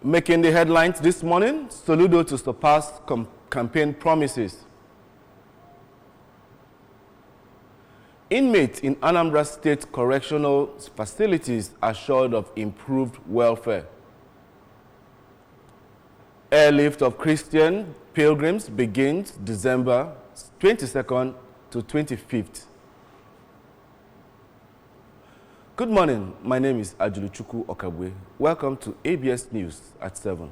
Making the headlines this morning, Soludo to surpass campaign promises. Inmates in Anambra State correctional facilities assured of improved welfare. Airlift of Christian pilgrims begins December 22nd to 25th. Good morning, my name is Ajuluchuku Okabwe. Welcome to ABS News at 7.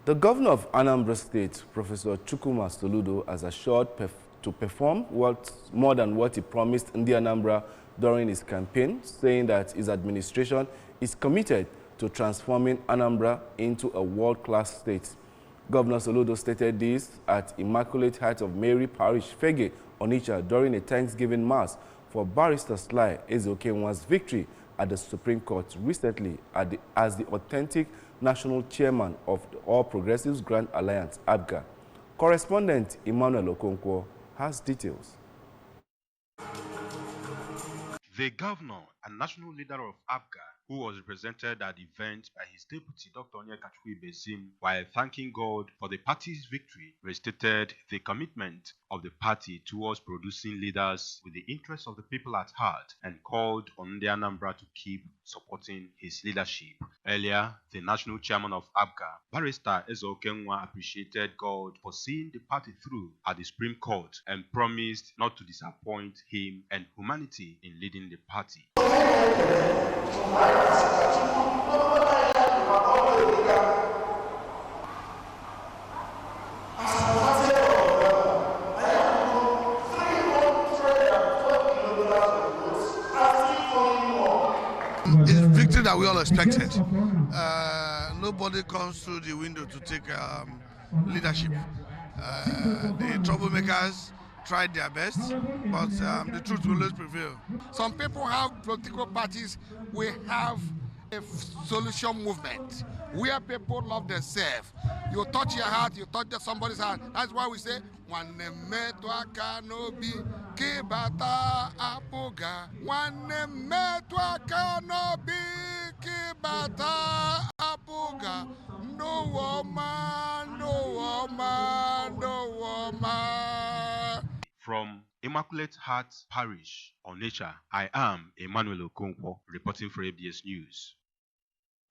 The governor of Anambra State, Professor Chukwuma Soludo, has assured to perform more than what he promised in the Anambra during his campaign, saying that his administration is committed to transforming Anambra into a world-class state. Governor Soludo stated this at Immaculate Heart of Mary Parish, Fege, Onitsha, during a Thanksgiving Mass for Barrister Sly Ezeokenwa's victory at the Supreme Court recently as the authentic national chairman of the All Progressives Grand Alliance, ABGA. Correspondent Emmanuel Okonkwo has details. The governor and national leader of ABGA, who was represented at the event by his deputy, Dr. Onyekachukwu Ibezim, while thanking God for the party's victory, restated the commitment of the party towards producing leaders with the interests of the people at heart and called on the Anambra to keep supporting his leadership. Earlier, the national chairman of ABGA, Barrister Ezeokenwa, appreciated God for seeing the party through at the Supreme Court and promised not to disappoint him and humanity in leading the party. It's a victory that we all expected. Nobody comes through the window to take leadership. The troublemakers tried their best, but the truth will always prevail. Some people have political parties. We have a solution movement where people love themselves. You touch your heart, you touch somebody's heart. That's why we say, "One metwa kanobi kibata apuga." One metwa kanobi kibata apuga. No woman, no woman, no woman. From Immaculate Heart Parish, Onitsha, I am Emmanuel Okonkwo, reporting for ABS News.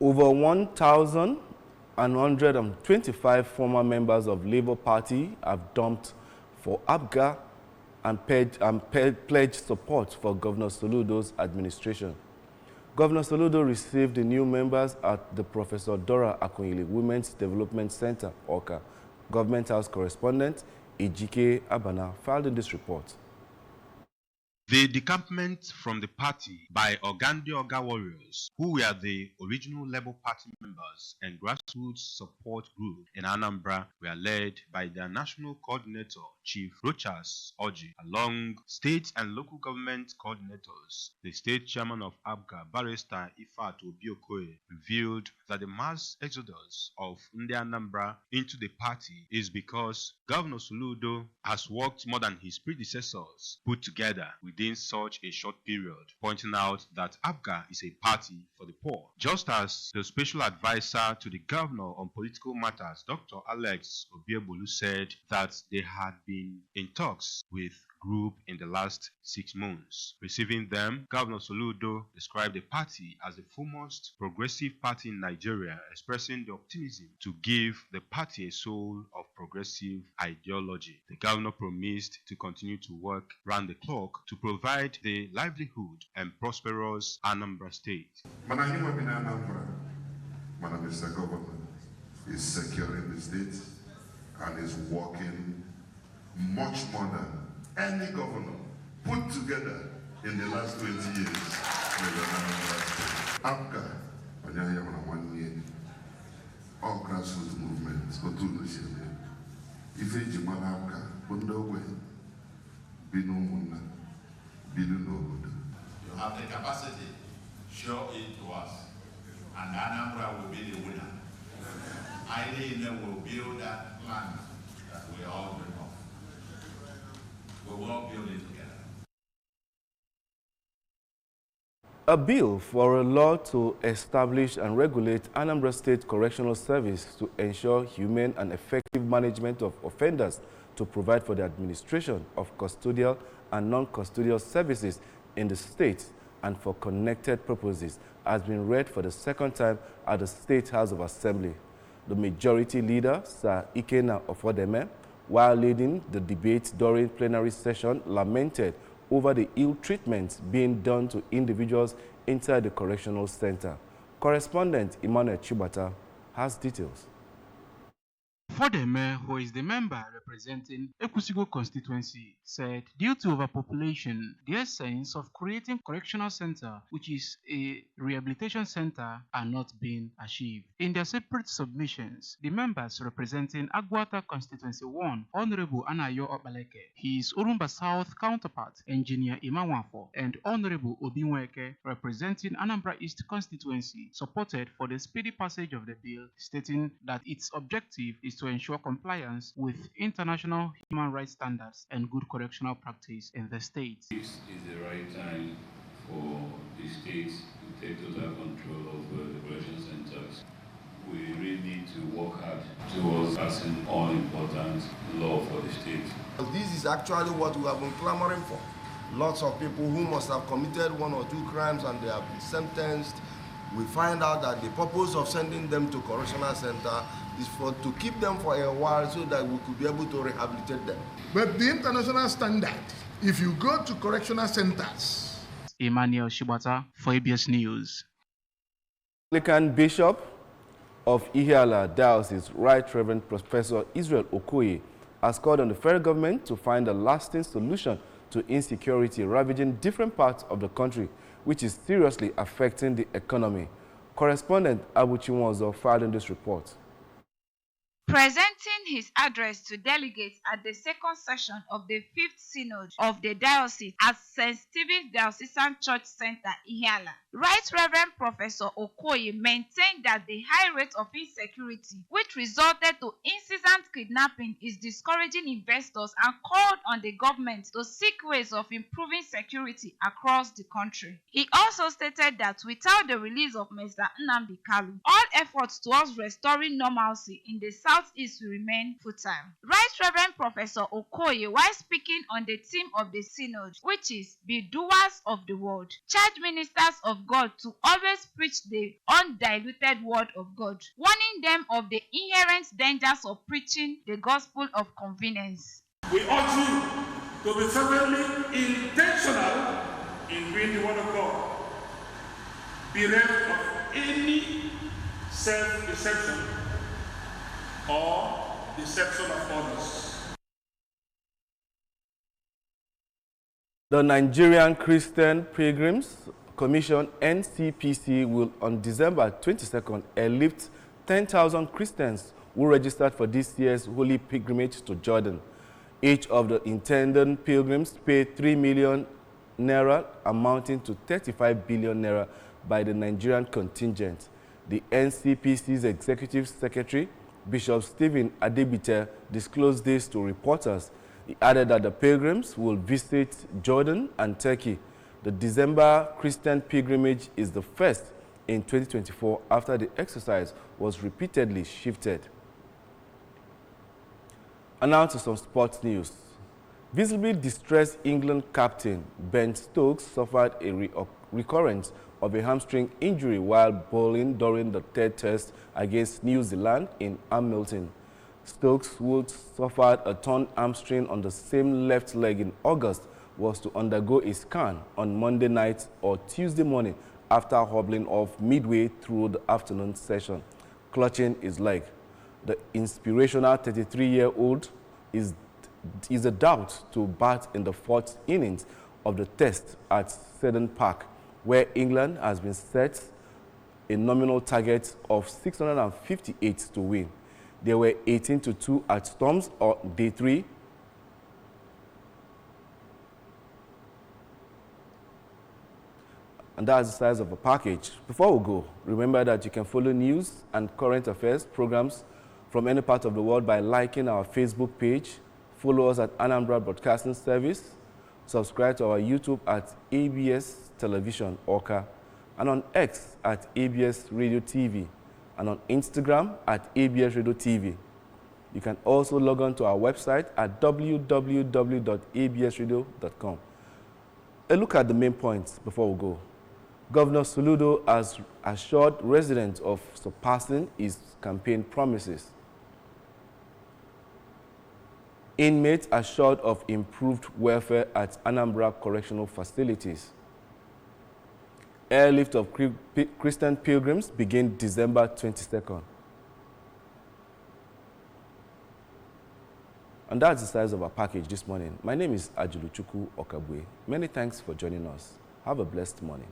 Over 1,125 former members of Labour Party have dumped for ABGA and pledged support for Governor Soludo's administration. Governor Soludo received the new members at the Professor Dora Akunyili Women's Development Center, Oka. Government House correspondent Ejike Abana filed in this report. The decampment from the party by Ogande Oga warriors, who were the original Labour Party members and grassroots support group in Anambra, were led by their national coordinator, Chief Rochas Oji, along state and local government coordinators. The state chairman of ABGA, Barrister Ifat Obiokoye, revealed that the mass exodus of Ndi Anambra into the party is because Governor Soludo has worked more than his predecessors put together within such a short period, pointing out that ABGA is a party for the poor. Just as the special advisor to the governor on political matters, Dr. Alex Obiebolu, said that they had been in talks with group in the last 6 months. Receiving them, Governor Soludo described the party as the foremost progressive party in Nigeria, expressing the optimism to give the party a soul of progressive ideology. The governor promised to continue to work round the clock to provide the livelihood and prosperous Anambra State. Anambra, Mr. Governor, is securing the state and is working much more than any governor put together in the last 20 years. ABGA, all grassroots movements, if you have the capacity, show it to us, and Anambra will be the winner. IDN will build that plan that we all dream of. We will build it together. A bill for a law to establish and regulate Anambra State Correctional Service to ensure humane and effective management of offenders, to provide for the administration of custodial and non-custodial services in the state and for connected purposes, has been read for the second time at the State House of Assembly. The majority leader, Sir Ikena Ofodeme, while leading the debate during plenary session, lamented over the ill treatment being done to individuals inside the correctional center. Correspondent Emmanuel Chibata has details. Fodeme, who is the member representing Ekusigo constituency, said due to overpopulation, the essence of creating correctional center, which is a rehabilitation center, are not being achieved. In their separate submissions, the members representing Agwata constituency 1, Honorable Anayo Obaleke, his Urumba South counterpart, Engineer Imanwafo, and Honorable Obinweke, representing Anambra East constituency, supported for the speedy passage of the bill, stating that its objective is to ensure compliance with international human rights standards and good correctional practice in the state. This is the right time for the state to take total control of the correction centers. We really need to work hard towards passing all important law for the state. This is actually what we have been clamoring for. Lots of people who must have committed 1 or 2 crimes and they have been sentenced. We find out that the purpose of sending them to correctional center is to keep them for a while so that we could be able to rehabilitate them. But the international standard, if you go to correctional centers. Emmanuel Shibata for ABS News. Anglican Bishop of Ihiala Diocese, Right Reverend Professor Israel Okoye, has called on the federal government to find a lasting solution to insecurity ravaging different parts of the country, which is seriously affecting the economy. Correspondent Abu Chinwozo filed in this report. Presenting his address to delegates at the second session of the 5th Synod of the Diocese at St. Stephen's Diocesan Church Center, Ihiala, Right Reverend Professor Okoye maintained that the high rate of insecurity, which resulted to incessant kidnapping, is discouraging investors and called on the government to seek ways of improving security across the country. He also stated that without the release of Mr. Nnamdi Kalu, all efforts towards restoring normalcy in the Southeast will remain futile. Right Reverend Professor Okoye, while speaking on the theme of the Synod, which is "Be Doers of the Word," charged ministers of God to always preach the undiluted word of God, warning them of the inherent dangers of preaching the gospel of convenience. We urge you to be fervently intentional in doing the word of God, bereft of any self-deception or deception of others. The Nigerian Christian Pilgrims Commission (NCPC) will on December 22nd airlift 10,000 Christians who registered for this year's holy pilgrimage to Jordan. Each of the intended pilgrims paid 3 million naira, amounting to 35 billion naira by the Nigerian contingent. The NCPC's Executive Secretary, Bishop Stephen Adebite, disclosed this to reporters. He added that the pilgrims will visit Jordan and Turkey. The December Christian pilgrimage is the first in 2024 after the exercise was repeatedly shifted. And now to some sports news. Visibly distressed England captain Ben Stokes suffered a recurrence of a hamstring injury while bowling during the 3rd test against New Zealand in Hamilton. Stokes, who suffered a torn hamstring on the same left leg in August, was to undergo a scan on Monday night or Tuesday morning after hobbling off midway through the afternoon session, clutching his leg. The inspirational 33-year-old is a doubt to bat in the 4th innings of the test at Seddon Park, where England has been set a nominal target of 658 to win. They were 18-2 at Storms on day 3. And that's the size of a package. Before we go, remember that you can follow news and current affairs programs from any part of the world by liking our Facebook page, follow us at Anambra Broadcasting Service, subscribe to our YouTube at ABS Television Orca, and on X at ABS Radio TV, and on Instagram at ABS Radio TV. You can also log on to our website at www.absradio.com. A look at the main points before we go. Governor Soludo has assured residents of surpassing his campaign promises. Inmates assured of improved welfare at Anambra correctional facilities. Airlift of Christian pilgrims begin December 22nd. And that's the size of our package this morning. My name is Ajuluchuku Okabwe. Many thanks for joining us. Have a blessed morning.